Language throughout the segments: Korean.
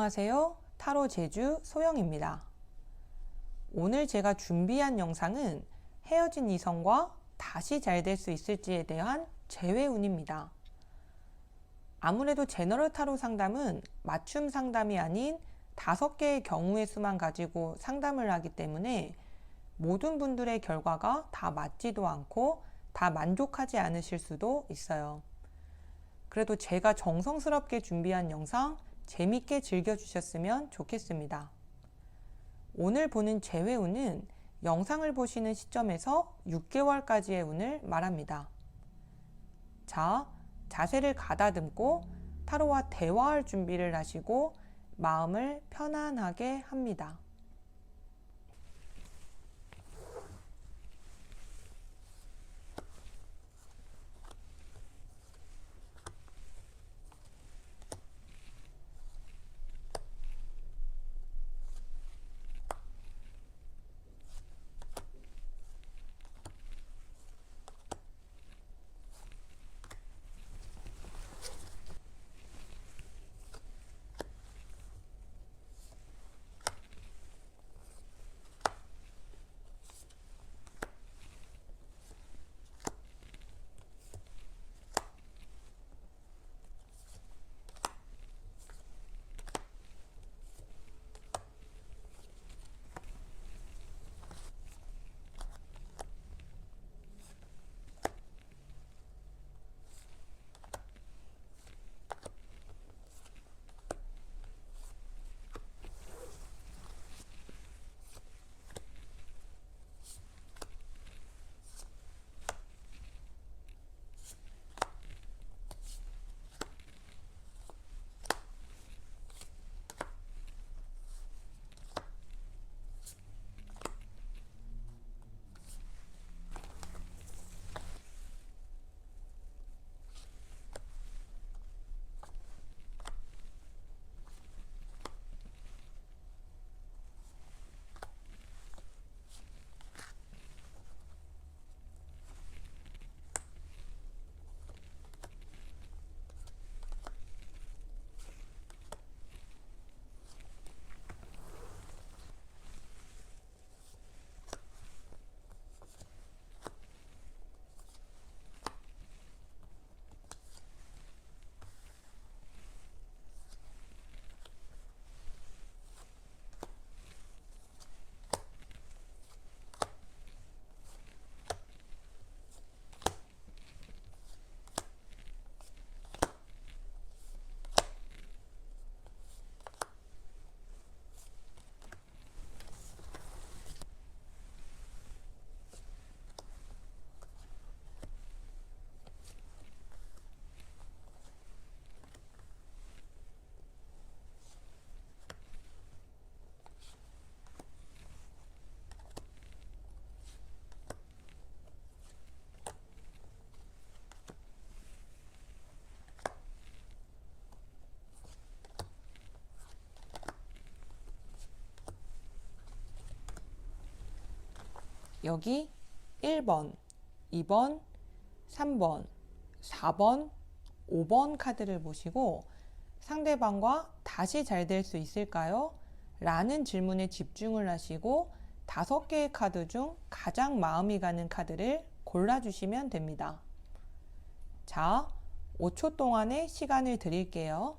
안녕하세요. 타로 제주 소영입니다. 오늘 제가 준비한 영상은 헤어진 이성과 다시 잘 될 수 있을지에 대한 재회운입니다. 아무래도 제너럴 타로 상담은 맞춤 상담이 아닌 5개의 경우의 수만 가지고 상담을 하기 때문에 모든 분들의 결과가 다 맞지도 않고 다 만족하지 않으실 수도 있어요. 그래도 제가 정성스럽게 준비한 영상 재밌게 즐겨주셨으면 좋겠습니다. 오늘 보는 재회운은 영상을 보시는 시점에서 6개월까지의 운을 말합니다. 자, 자세를 가다듬고 타로와 대화할 준비를 하시고 마음을 편안하게 합니다. 여기 1번, 2번, 3번, 4번, 5번 카드를 보시고 상대방과 다시 잘 될 수 있을까요? 라는 질문에 집중을 하시고 5개의 카드 중 가장 마음이 가는 카드를 골라주시면 됩니다. 자, 5초 동안의 시간을 드릴게요.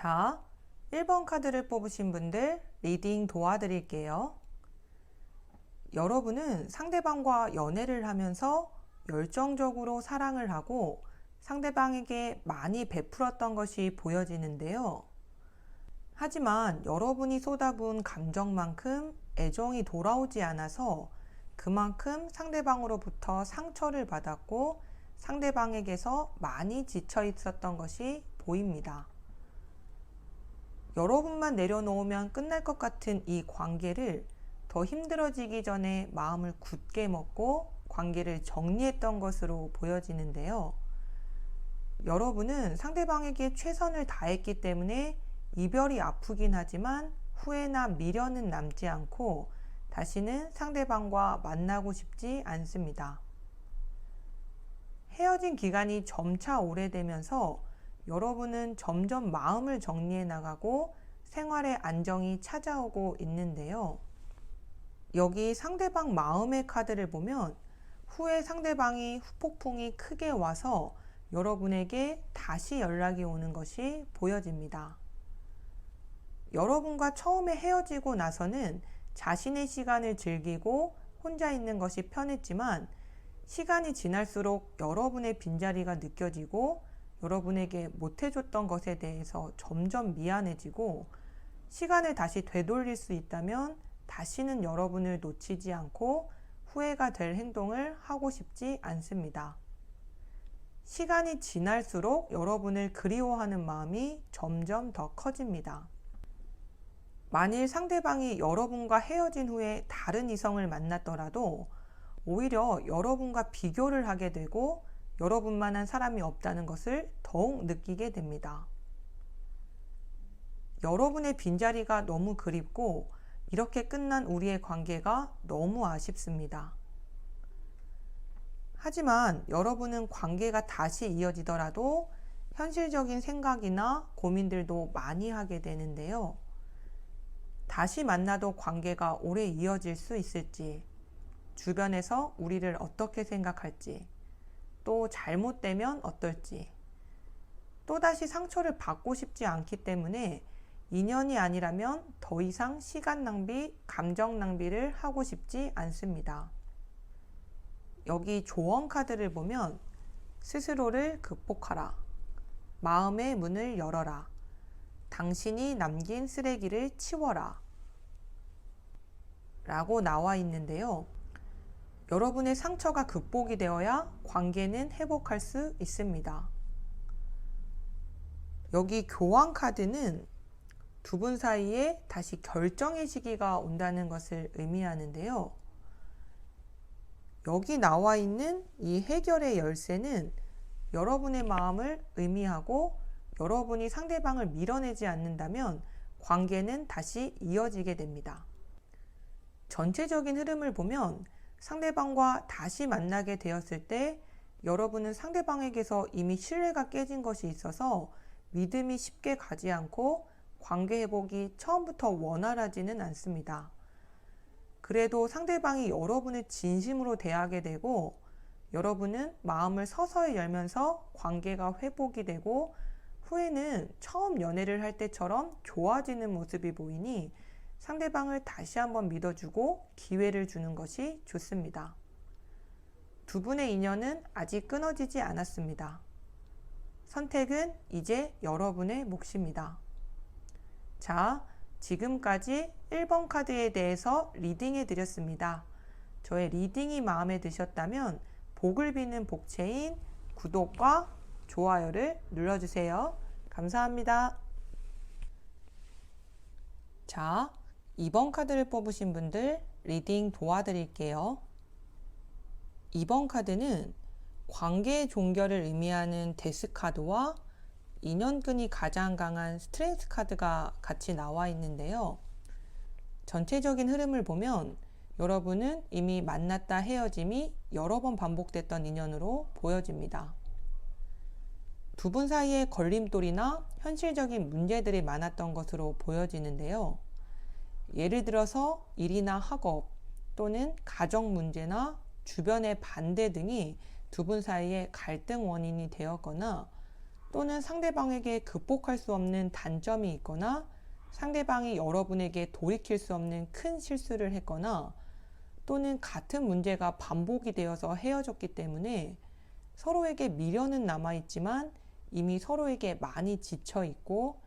자, 1번 카드를 뽑으신 분들 리딩 도와드릴게요. 여러분은 상대방과 연애를 하면서 열정적으로 사랑을 하고 상대방에게 많이 베풀었던 것이 보여지는데요. 하지만 여러분이 쏟아부은 감정만큼 애정이 돌아오지 않아서 그만큼 상대방으로부터 상처를 받았고 상대방에게서 많이 지쳐 있었던 것이 보입니다. 여러분만 내려놓으면 끝날 것 같은 이 관계를 더 힘들어지기 전에 마음을 굳게 먹고 관계를 정리했던 것으로 보여지는데요. 여러분은 상대방에게 최선을 다했기 때문에 이별이 아프긴 하지만 후회나 미련은 남지 않고 다시는 상대방과 만나고 싶지 않습니다. 헤어진 기간이 점차 오래되면서 여러분은 점점 마음을 정리해 나가고 생활의 안정이 찾아오고 있는데요. 여기 상대방 마음의 카드를 보면 후에 상대방이 후폭풍이 크게 와서 여러분에게 다시 연락이 오는 것이 보여집니다. 여러분과 처음에 헤어지고 나서는 자신의 시간을 즐기고 혼자 있는 것이 편했지만 시간이 지날수록 여러분의 빈자리가 느껴지고 여러분에게 못해줬던 것에 대해서 점점 미안해지고 시간을 다시 되돌릴 수 있다면 다시는 여러분을 놓치지 않고 후회가 될 행동을 하고 싶지 않습니다. 시간이 지날수록 여러분을 그리워하는 마음이 점점 더 커집니다. 만일 상대방이 여러분과 헤어진 후에 다른 이성을 만났더라도 오히려 여러분과 비교를 하게 되고 여러분만한 사람이 없다는 것을 더욱 느끼게 됩니다. 여러분의 빈자리가 너무 그립고 이렇게 끝난 우리의 관계가 너무 아쉽습니다. 하지만 여러분은 관계가 다시 이어지더라도 현실적인 생각이나 고민들도 많이 하게 되는데요. 다시 만나도 관계가 오래 이어질 수 있을지, 주변에서 우리를 어떻게 생각할지, 또 잘못되면 어떨지, 또다시 상처를 받고 싶지 않기 때문에 인연이 아니라면 더 이상 시간 낭비, 감정 낭비를 하고 싶지 않습니다. 여기 조언 카드를 보면 스스로를 극복하라, 마음의 문을 열어라, 당신이 남긴 쓰레기를 치워라 라고 나와 있는데요. 여러분의 상처가 극복이 되어야 관계는 회복할 수 있습니다. 여기 교환 카드는 두 분 사이에 다시 결정의 시기가 온다는 것을 의미하는데요. 여기 나와 있는 이 해결의 열쇠는 여러분의 마음을 의미하고 여러분이 상대방을 밀어내지 않는다면 관계는 다시 이어지게 됩니다. 전체적인 흐름을 보면 상대방과 다시 만나게 되었을 때 여러분은 상대방에게서 이미 신뢰가 깨진 것이 있어서 믿음이 쉽게 가지 않고 관계 회복이 처음부터 원활하지는 않습니다. 그래도 상대방이 여러분을 진심으로 대하게 되고 여러분은 마음을 서서히 열면서 관계가 회복이 되고 후에는 처음 연애를 할 때처럼 좋아지는 모습이 보이니 상대방을 다시 한번 믿어주고 기회를 주는 것이 좋습니다. 두 분의 인연은 아직 끊어지지 않았습니다. 선택은 이제 여러분의 몫입니다. 자, 지금까지 1번 카드에 대해서 리딩해 드렸습니다. 저의 리딩이 마음에 드셨다면 복을 비는 복체인 구독과 좋아요를 눌러주세요. 감사합니다. 자, 2번 카드를 뽑으신 분들 리딩 도와드릴게요. 2번 카드는 관계의 종결을 의미하는 데스 카드와 인연끈이 가장 강한 스트렝스 카드가 같이 나와 있는데요. 전체적인 흐름을 보면 여러분은 이미 만났다 헤어짐이 여러 번 반복됐던 인연으로 보여집니다. 두 분 사이에 걸림돌이나 현실적인 문제들이 많았던 것으로 보여지는데요. 예를 들어서 일이나 학업 또는 가정 문제나 주변의 반대 등이 두 분 사이에 갈등 원인이 되었거나 또는 상대방에게 극복할 수 없는 단점이 있거나 상대방이 여러분에게 돌이킬 수 없는 큰 실수를 했거나 또는 같은 문제가 반복이 되어서 헤어졌기 때문에 서로에게 미련은 남아있지만 이미 서로에게 많이 지쳐있고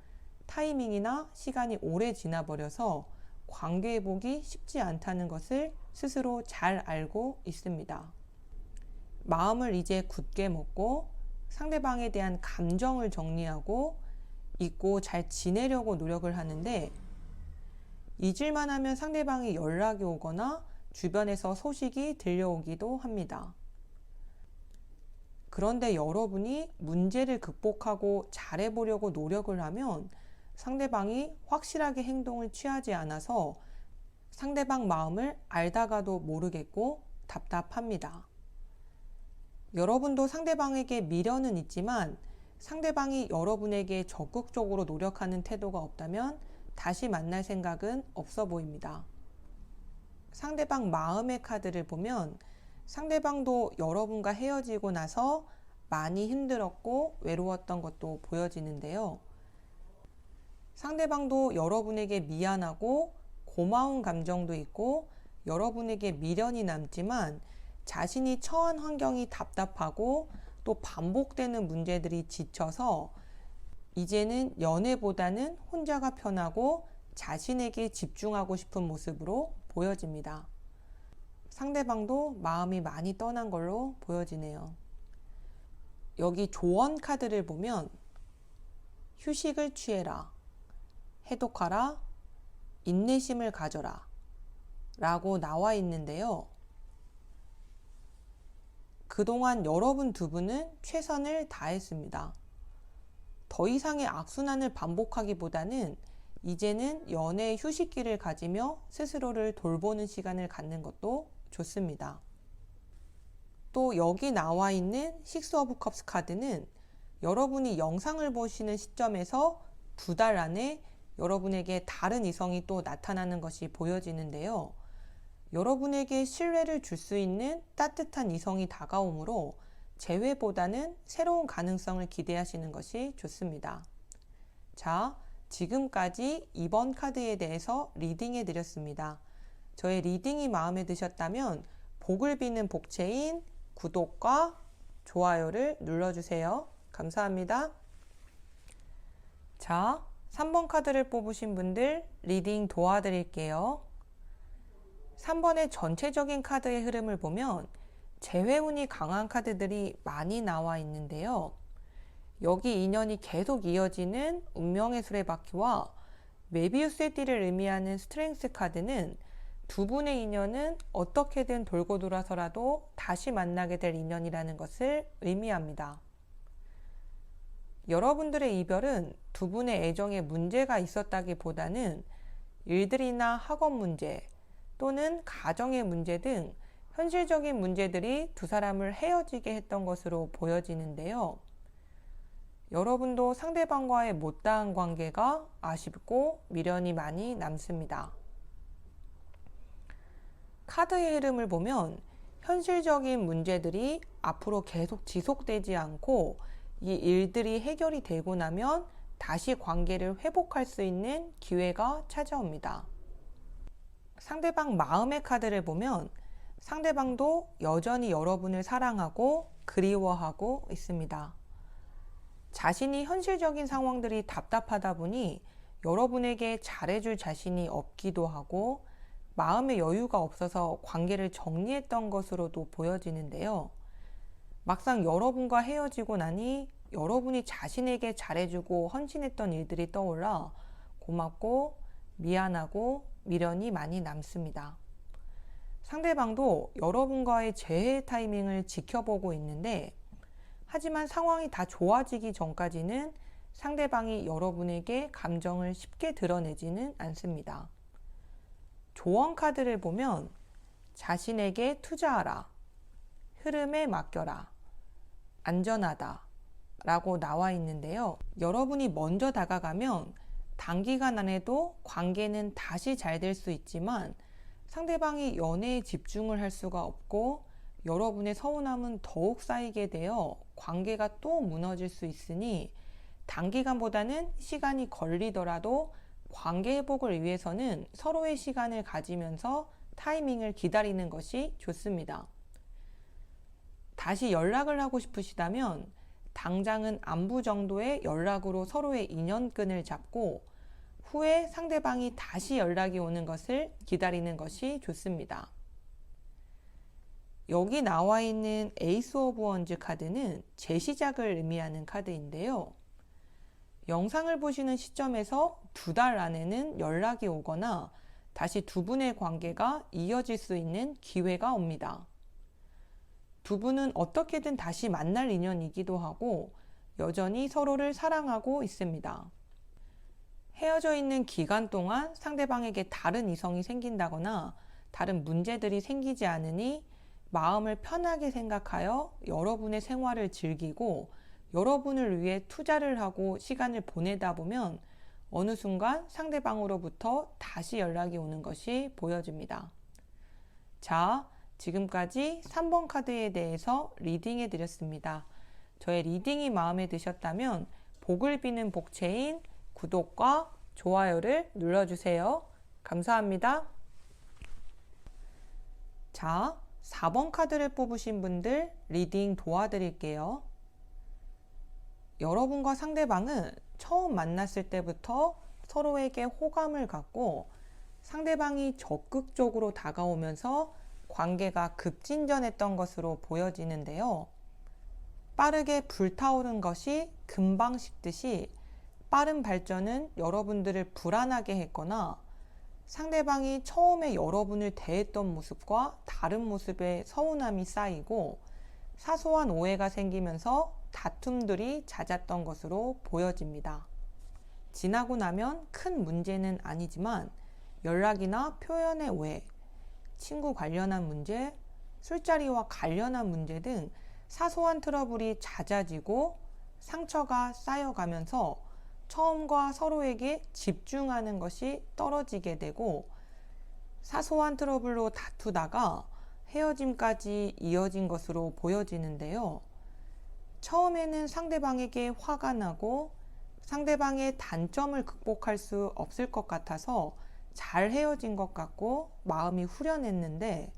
타이밍이나 시간이 오래 지나버려서 관계 회복이 쉽지 않다는 것을 스스로 잘 알고 있습니다. 마음을 이제 굳게 먹고 상대방에 대한 감정을 정리하고 잊고 잘 지내려고 노력을 하는데 잊을만 하면 상대방이 연락이 오거나 주변에서 소식이 들려오기도 합니다. 그런데 여러분이 문제를 극복하고 잘해보려고 노력을 하면 상대방이 확실하게 행동을 취하지 않아서 상대방 마음을 알다가도 모르겠고 답답합니다. 여러분도 상대방에게 미련은 있지만 상대방이 여러분에게 적극적으로 노력하는 태도가 없다면 다시 만날 생각은 없어 보입니다. 상대방 마음의 카드를 보면 상대방도 여러분과 헤어지고 나서 많이 힘들었고 외로웠던 것도 보여지는데요. 상대방도 여러분에게 미안하고 고마운 감정도 있고 여러분에게 미련이 남지만 자신이 처한 환경이 답답하고 또 반복되는 문제들이 지쳐서 이제는 연애보다는 혼자가 편하고 자신에게 집중하고 싶은 모습으로 보여집니다. 상대방도 마음이 많이 떠난 걸로 보여지네요. 여기 조언 카드를 보면 휴식을 취해라, 해독하라, 인내심을 가져라 라고 나와 있는데요. 그동안 여러분 두 분은 최선을 다했습니다. 더 이상의 악순환을 반복하기보다는 이제는 연애의 휴식기를 가지며 스스로를 돌보는 시간을 갖는 것도 좋습니다. 또 여기 나와 있는 식스 오브 컵스 카드는 여러분이 영상을 보시는 시점에서 2달 안에 여러분에게 다른 이성이 또 나타나는 것이 보여지는데요. 여러분에게 신뢰를 줄 수 있는 따뜻한 이성이 다가오므로 재회보다는 새로운 가능성을 기대하시는 것이 좋습니다. 자, 지금까지 이번 카드에 대해서 리딩해 드렸습니다. 저의 리딩이 마음에 드셨다면 복을 비는 복체인 구독과 좋아요를 눌러주세요. 감사합니다. 자, 3번 카드를 뽑으신 분들 리딩 도와드릴게요. 3번의 전체적인 카드의 흐름을 보면 재회운이 강한 카드들이 많이 나와 있는데요. 여기 인연이 계속 이어지는 운명의 수레바퀴와 메비우스의 띠를 의미하는 스트렝스 카드는 두 분의 인연은 어떻게든 돌고 돌아서라도 다시 만나게 될 인연이라는 것을 의미합니다. 여러분들의 이별은 두 분의 애정에 문제가 있었다기보다는 일들이나 학업 문제 또는 가정의 문제 등 현실적인 문제들이 두 사람을 헤어지게 했던 것으로 보여지는데요. 여러분도 상대방과의 못다한 관계가 아쉽고 미련이 많이 남습니다. 카드의 흐름을 보면 현실적인 문제들이 앞으로 계속 지속되지 않고 이 일들이 해결이 되고 나면 다시 관계를 회복할 수 있는 기회가 찾아옵니다. 상대방 마음의 카드를 보면 상대방도 여전히 여러분을 사랑하고 그리워하고 있습니다. 자신이 현실적인 상황들이 답답하다 보니 여러분에게 잘해줄 자신이 없기도 하고 마음의 여유가 없어서 관계를 정리했던 것으로도 보여지는데요. 막상 여러분과 헤어지고 나니 여러분이 자신에게 잘해주고 헌신했던 일들이 떠올라 고맙고 미안하고 미련이 많이 남습니다. 상대방도 여러분과의 재회 타이밍을 지켜보고 있는데 하지만 상황이 다 좋아지기 전까지는 상대방이 여러분에게 감정을 쉽게 드러내지는 않습니다. 조언 카드를 보면 자신에게 투자하라, 흐름에 맡겨라, 안전하다 라고 나와 있는데요. 여러분이 먼저 다가가면 단기간 안에도 관계는 다시 잘 될 수 있지만 상대방이 연애에 집중을 할 수가 없고 여러분의 서운함은 더욱 쌓이게 되어 관계가 또 무너질 수 있으니 단기간보다는 시간이 걸리더라도 관계 회복을 위해서는 서로의 시간을 가지면서 타이밍을 기다리는 것이 좋습니다. 다시 연락을 하고 싶으시다면 당장은 안부 정도의 연락으로 서로의 인연끈을 잡고 후에 상대방이 다시 연락이 오는 것을 기다리는 것이 좋습니다. 여기 나와 있는 에이스 오브 원즈 카드는 재시작을 의미하는 카드인데요. 영상을 보시는 시점에서 2달 안에는 연락이 오거나 다시 두 분의 관계가 이어질 수 있는 기회가 옵니다. 두 분은 어떻게든 다시 만날 인연이기도 하고 여전히 서로를 사랑하고 있습니다. 헤어져 있는 기간 동안 상대방에게 다른 이성이 생긴다거나 다른 문제들이 생기지 않으니 마음을 편하게 생각하여 여러분의 생활을 즐기고 여러분을 위해 투자를 하고 시간을 보내다 보면 어느 순간 상대방으로부터 다시 연락이 오는 것이 보여집니다. 자, 지금까지 3번 카드에 대해서 리딩해 드렸습니다. 저의 리딩이 마음에 드셨다면 복을 비는 복체인 구독과 좋아요를 눌러주세요. 감사합니다. 자, 4번 카드를 뽑으신 분들 리딩 도와드릴게요. 여러분과 상대방은 처음 만났을 때부터 서로에게 호감을 갖고 상대방이 적극적으로 다가오면서 관계가 급진전했던 것으로 보여지는데요. 빠르게 불타오른 것이 금방 식듯이 빠른 발전은 여러분들을 불안하게 했거나 상대방이 처음에 여러분을 대했던 모습과 다른 모습에 서운함이 쌓이고 사소한 오해가 생기면서 다툼들이 잦았던 것으로 보여집니다. 지나고 나면 큰 문제는 아니지만 연락이나 표현의 오해, 친구 관련한 문제, 술자리와 관련한 문제 등 사소한 트러블이 잦아지고 상처가 쌓여가면서 처음과 서로에게 집중하는 것이 떨어지게 되고 사소한 트러블로 다투다가 헤어짐까지 이어진 것으로 보여지는데요. 처음에는 상대방에게 화가 나고 상대방의 단점을 극복할 수 없을 것 같아서 잘 헤어진 것 같고 마음이 후련했는데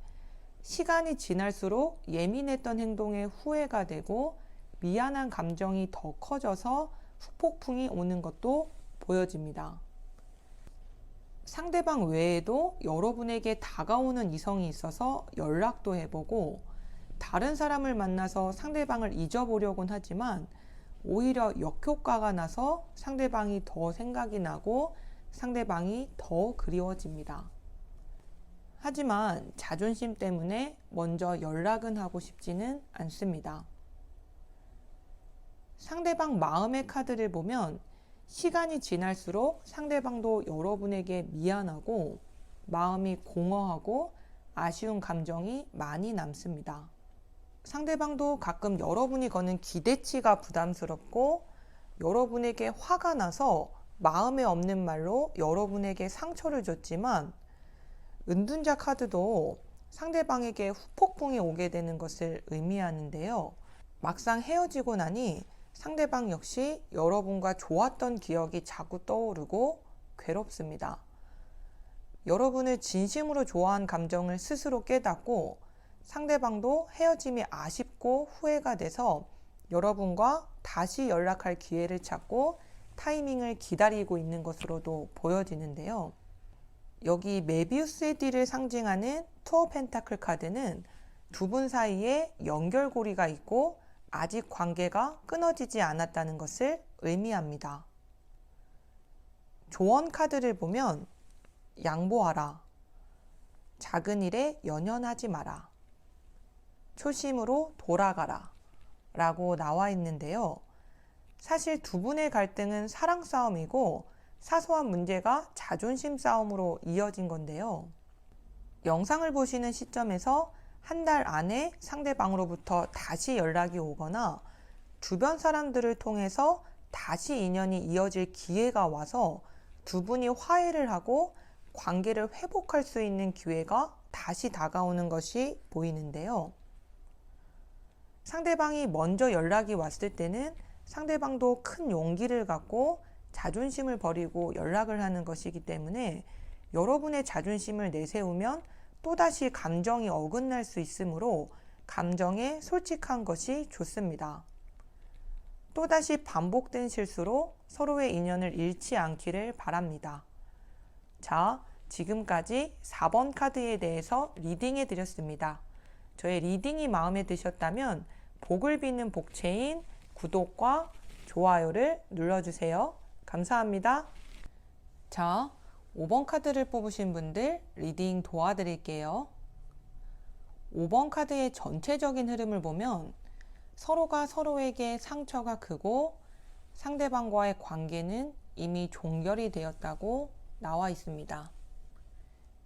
시간이 지날수록 예민했던 행동에 후회가 되고 미안한 감정이 더 커져서 후폭풍이 오는 것도 보여집니다. 상대방 외에도 여러분에게 다가오는 이성이 있어서 연락도 해보고 다른 사람을 만나서 상대방을 잊어보려곤 하지만 오히려 역효과가 나서 상대방이 더 생각이 나고 상대방이 더 그리워집니다. 하지만 자존심 때문에 먼저 연락은 하고 싶지는 않습니다. 상대방 마음의 카드를 보면 시간이 지날수록 상대방도 여러분에게 미안하고 마음이 공허하고 아쉬운 감정이 많이 남습니다. 상대방도 가끔 여러분이 거는 기대치가 부담스럽고 여러분에게 화가 나서 마음에 없는 말로 여러분에게 상처를 줬지만 은둔자 카드도 상대방에게 후폭풍이 오게 되는 것을 의미하는데요. 막상 헤어지고 나니 상대방 역시 여러분과 좋았던 기억이 자꾸 떠오르고 괴롭습니다. 여러분을 진심으로 좋아한 감정을 스스로 깨닫고 상대방도 헤어짐이 아쉽고 후회가 돼서 여러분과 다시 연락할 기회를 찾고 타이밍을 기다리고 있는 것으로도 보여지는데요. 여기 메비우스의 띠를 상징하는 투어 펜타클 카드는 두 분 사이에 연결고리가 있고 아직 관계가 끊어지지 않았다는 것을 의미합니다. 조언 카드를 보면 양보하라, 작은 일에 연연하지 마라, 초심으로 돌아가라 라고 나와 있는데요. 사실 두 분의 갈등은 사랑 싸움이고 사소한 문제가 자존심 싸움으로 이어진 건데요. 영상을 보시는 시점에서 한 달 안에 상대방으로부터 다시 연락이 오거나 주변 사람들을 통해서 다시 인연이 이어질 기회가 와서 두 분이 화해를 하고 관계를 회복할 수 있는 기회가 다시 다가오는 것이 보이는데요. 상대방이 먼저 연락이 왔을 때는 상대방도 큰 용기를 갖고 자존심을 버리고 연락을 하는 것이기 때문에 여러분의 자존심을 내세우면 또다시 감정이 어긋날 수 있으므로 감정에 솔직한 것이 좋습니다. 또다시 반복된 실수로 서로의 인연을 잃지 않기를 바랍니다. 자, 지금까지 4번 카드에 대해서 리딩해 드렸습니다. 저의 리딩이 마음에 드셨다면 복을 비는 복체인 구독과 좋아요를 눌러주세요. 감사합니다. 자, 5번 카드를 뽑으신 분들 리딩 도와드릴게요. 5번 카드의 전체적인 흐름을 보면 서로가 서로에게 상처가 크고 상대방과의 관계는 이미 종결이 되었다고 나와 있습니다.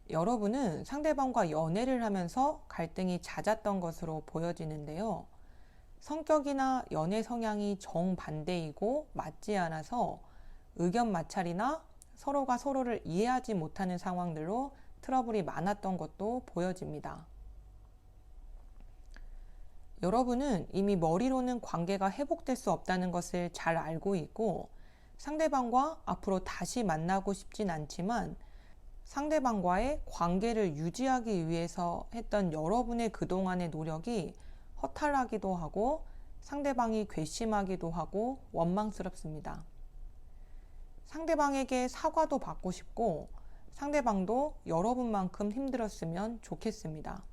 여러분은 상대방과 연애를 하면서 갈등이 잦았던 것으로 보여지는데요. 성격이나 연애 성향이 정반대이고 맞지 않아서 의견 마찰이나 서로가 서로를 이해하지 못하는 상황들로 트러블이 많았던 것도 보여집니다. 여러분은 이미 머리로는 관계가 회복될 수 없다는 것을 잘 알고 있고 상대방과 앞으로 다시 만나고 싶진 않지만 상대방과의 관계를 유지하기 위해서 했던 여러분의 그동안의 노력이 허탈하기도 하고 상대방이 괘씸하기도 하고 원망스럽습니다. 상대방에게 사과도 받고 싶고 상대방도 여러분만큼 힘들었으면 좋겠습니다.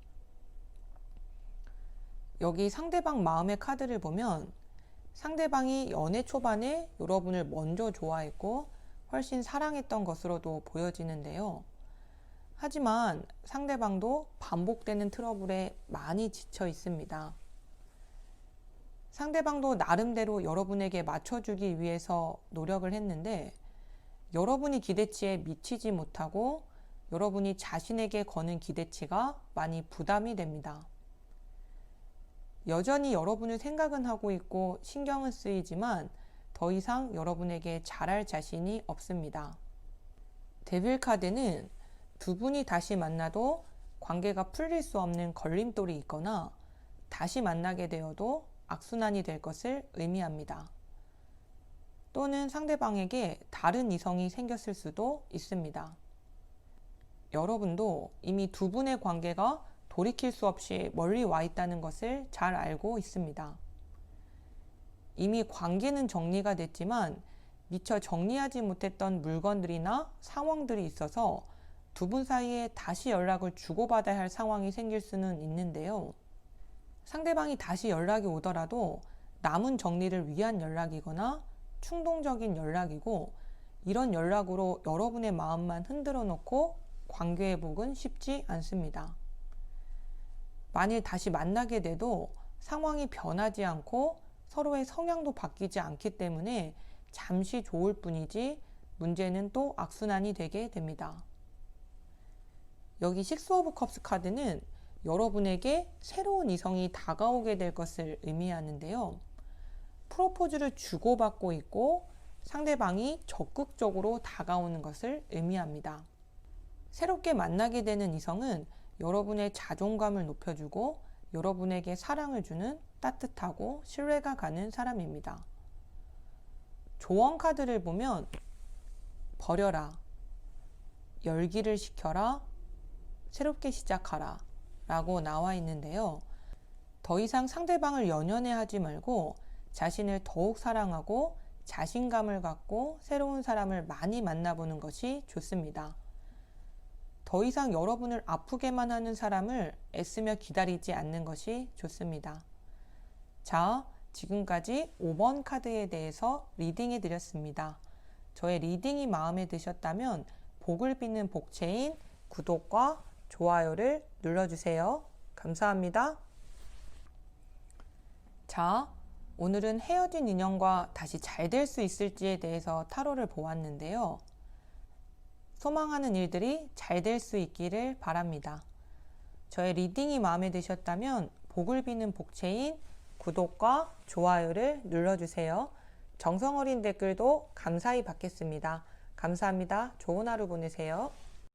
여기 상대방 마음의 카드를 보면 상대방이 연애 초반에 여러분을 먼저 좋아했고 훨씬 사랑했던 것으로도 보여지는데요. 하지만 상대방도 반복되는 트러블에 많이 지쳐 있습니다. 상대방도 나름대로 여러분에게 맞춰주기 위해서 노력을 했는데 여러분이 기대치에 미치지 못하고 여러분이 자신에게 거는 기대치가 많이 부담이 됩니다. 여전히 여러분을 생각은 하고 있고 신경은 쓰이지만 더 이상 여러분에게 잘할 자신이 없습니다. 데빌 카드는 두 분이 다시 만나도 관계가 풀릴 수 없는 걸림돌이 있거나 다시 만나게 되어도 악순환이 될 것을 의미합니다. 또는 상대방에게 다른 이성이 생겼을 수도 있습니다. 여러분도 이미 두 분의 관계가 돌이킬 수 없이 멀리 와 있다는 것을 잘 알고 있습니다. 이미 관계는 정리가 됐지만 미처 정리하지 못했던 물건들이나 상황들이 있어서 두 분 사이에 다시 연락을 주고받아야 할 상황이 생길 수는 있는데요. 상대방이 다시 연락이 오더라도 남은 정리를 위한 연락이거나 충동적인 연락이고 이런 연락으로 여러분의 마음만 흔들어 놓고 관계 회복은 쉽지 않습니다. 만일 다시 만나게 돼도 상황이 변하지 않고 서로의 성향도 바뀌지 않기 때문에 잠시 좋을 뿐이지 문제는 또 악순환이 되게 됩니다. 여기 식스 오브 컵스 카드는 여러분에게 새로운 이성이 다가오게 될 것을 의미하는데요. 프로포즈를 주고받고 있고 상대방이 적극적으로 다가오는 것을 의미합니다. 새롭게 만나게 되는 이성은 여러분의 자존감을 높여주고 여러분에게 사랑을 주는 따뜻하고 신뢰가 가는 사람입니다. 조언 카드를 보면 버려라, 열기를 식혀라, 새롭게 시작하라 라고 나와 있는데요. 더 이상 상대방을 연연해 하지 말고 자신을 더욱 사랑하고 자신감을 갖고 새로운 사람을 많이 만나보는 것이 좋습니다. 더 이상 여러분을 아프게만 하는 사람을 애쓰며 기다리지 않는 것이 좋습니다. 자, 지금까지 5번 카드에 대해서 리딩해 드렸습니다. 저의 리딩이 마음에 드셨다면 복을 빚는 복체인 구독과 좋아요를 눌러주세요. 감사합니다. 자, 오늘은 헤어진 인연과 다시 잘 될 수 있을지에 대해서 타로를 보았는데요. 소망하는 일들이 잘 될 수 있기를 바랍니다. 저의 리딩이 마음에 드셨다면 복을 빚는 복체인 구독과 좋아요를 눌러주세요. 정성 어린 댓글도 감사히 받겠습니다. 감사합니다. 좋은 하루 보내세요.